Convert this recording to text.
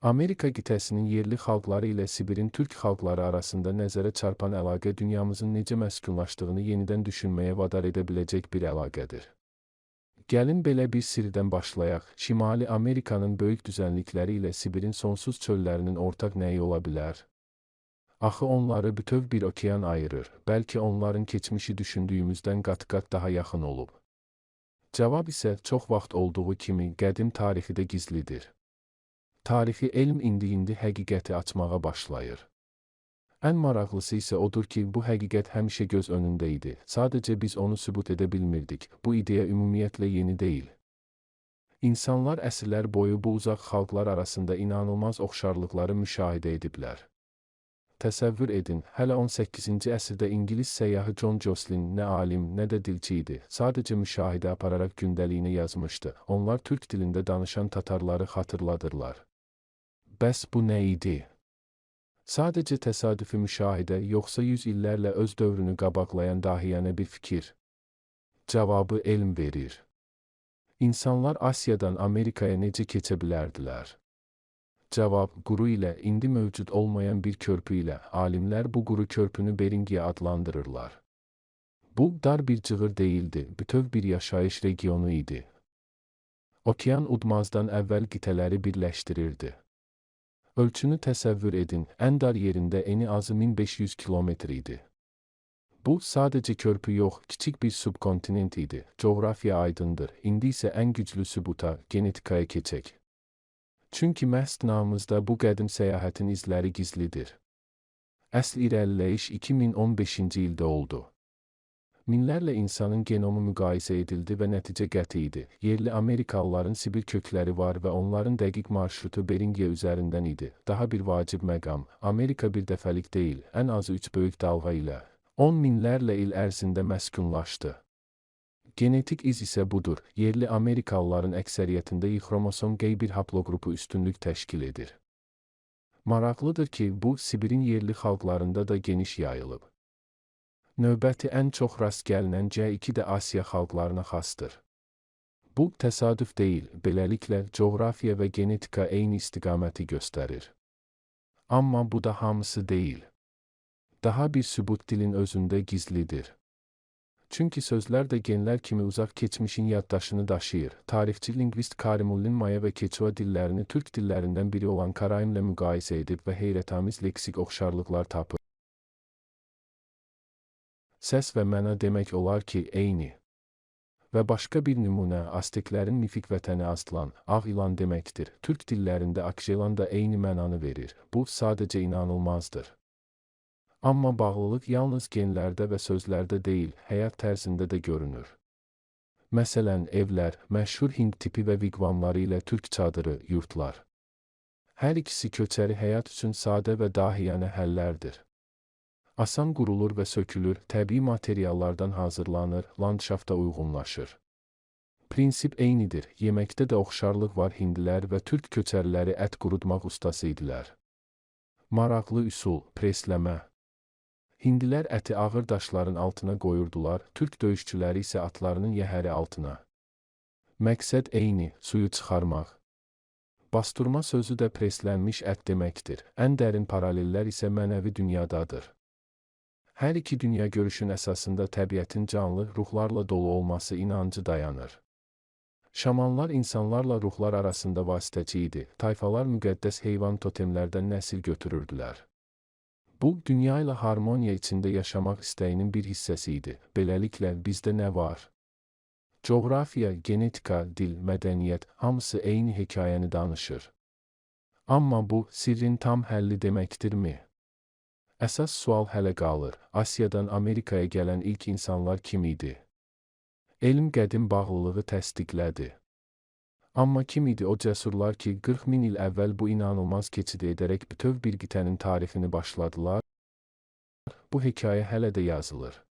Amerika qitəsinin yerli xalqları ilə Sibirin türk xalqları arasında nəzərə çarpan əlaqə dünyamızın necə məskunlaşdığını yenidən düşünməyə vadar edə biləcək bir əlaqədir. Gəlin belə bir sirdən başlayaq. Şimali Amerikanın böyük düzənlikləri ilə Sibirin sonsuz çöllərinin ortaq nəyi ola bilər? Axı onları bütöv bir okean ayırır, bəlkə onların keçmişi düşündüyümüzdən qat-qat daha yaxın olub. Cavab isə çox vaxt olduğu kimi qədim tarixi də gizlidir. Tarixi elm indi həqiqəti açmağa başlayır. Ən maraqlısı isə odur ki, bu həqiqət həmişə göz önündə idi. Sadəcə biz onu sübut edə bilmirdik. Bu ideya ümumiyyətlə yeni deyil. İnsanlar əsrlər boyu bu uzaq xalqlar arasında inanılmaz oxşarlıqları müşahidə ediblər. Təsəvvür edin, hələ 18-ci əsrdə İngilis səyyahı John Joslin nə alim, nə də dilçi idi. Sadəcə müşahidə apararaq gündəliyini yazmışdı. Onlar türk dilində danışan tatarları xatırladırlar. Bəs bu nə idi? Sadəcə təsadüfi müşahidə, yoxsa 100 illərlə öz dövrünü qabaqlayan dahiyənə bir fikir? Cavabı elm verir. İnsanlar Asiyadan Amerikaya necə keçə bilərdilər? Cavab, quru ilə, indi mövcud olmayan bir körpü ilə. Alimlər bu quru körpünü Beringiya adlandırırlar. Bu, dar bir cığır değildi, bütöv bir yaşayış regionu idi. Okean udmazdan əvvəl qitələri birləşdirirdi. Ölçünü təsəvvür edin, ən dar yerində eni azı 1500 kilometr idi. Bu, sadəcə körpü yox, kiçik bir subkontinent idi. Coğrafiya aydındır, indi isə ən güclü sübuta, genetikaya keçək. Çünki məhz namımızda bu qədim səyahətin izləri gizlidir. Əsl irəliləyiş 2015-ci ildə oldu. Minlərlə insanın genomu müqayisə edildi və nəticə qəti idi. Yerli Amerikalıların Sibir kökləri var və onların dəqiq marşrutu Beringiya üzərindən idi. Daha bir vacib məqam, Amerika bir dəfəlik deyil, ən azı 3 böyük dalğa ilə 10 minlərlə il ərzində məskunlaşdı. Genetik iz isə budur. Yerli Amerikalıların əksəriyyətində xromosom G1 haplogrupu üstünlük təşkil edir. Maraqlıdır ki, bu, Sibirin yerli xalqlarında da geniş yayılıb. Növbəti ən çox rast gəlinən C2 də Asiya xalqlarına xasdır. Bu, təsadüf deyil, beləliklə, coğrafiya və genetika eyni istiqaməti göstərir. Amma bu da hamısı deyil. Daha bir sübut dilin özündə gizlidir. Çünki sözlər də genlər kimi uzaq keçmişin yaddaşını daşıyır. Tarixçi lingvist Karimullin Maya və Keçua dillərini türk dillərindən biri olan Karaimlə müqayisə edib və heyrətamiz leksik oxşarlıqlar tapır. Səs və məna demək olar ki, eyni. Və başqa bir nümunə, Azteklərin mifik vətəni Aztlan, ağ ilan deməkdir. Türk dillərində Akjelan da eyni mənanı verir. Bu, sadəcə inanılmazdır. Amma bağlılıq yalnız genlərdə və sözlərdə deyil, həyat tərzində də görünür. Məsələn, evlər, məşhur Hind tipi və vigvamları ilə türk çadırı, yurtlar. Hər ikisi köçəri həyat üçün sadə və dahiyənə həllərdir. Asan qurulur və sökülür, təbii materiallardan hazırlanır, landşafta uyğunlaşır. Prinsip eynidir, yeməkdə də oxşarlıq var. Hindlilər və türk köçəriləri ət qurutmaq ustası idilər. Maraqlı üsul, presləmə. Hindlilər əti ağır daşların altına qoyurdular, türk döyüşçüləri isə atlarının yəhəri altına. Məqsəd eyni, suyu çıxarmaq. Basturma sözü də preslənmiş ət deməkdir. Ən dərin paralellər isə mənəvi dünyadadır. Hər iki dünya görüşün əsasında təbiətin canlı, ruhlarla dolu olması inancı dayanır. Şamanlar insanlarla ruhlar arasında vasitəçi idi. Tayfalar müqəddəs heyvan totemlərdən nəsil götürürdülər. Bu, dünya ilə harmoniya içində yaşamaq istəyinin bir hissəsi idi. Beləliklə, bizdə nə var? Coğrafiya, genetika, dil, mədəniyyət, hamısı eyni hekayəni danışır. Amma bu, sirrin tam həlli deməkdirmi? Əsas sual hələ qalır. Asiyadan Amerikaya gələn ilk insanlar kim idi? Elm qədim bağlılığı təsdiqlədi. Amma kim idi o cəsurlar ki, 40 min il əvvəl bu inanılmaz keçidi edərək bütöv bir qitənin tarixini başladılar? Bu hekayə hələ də yazılır.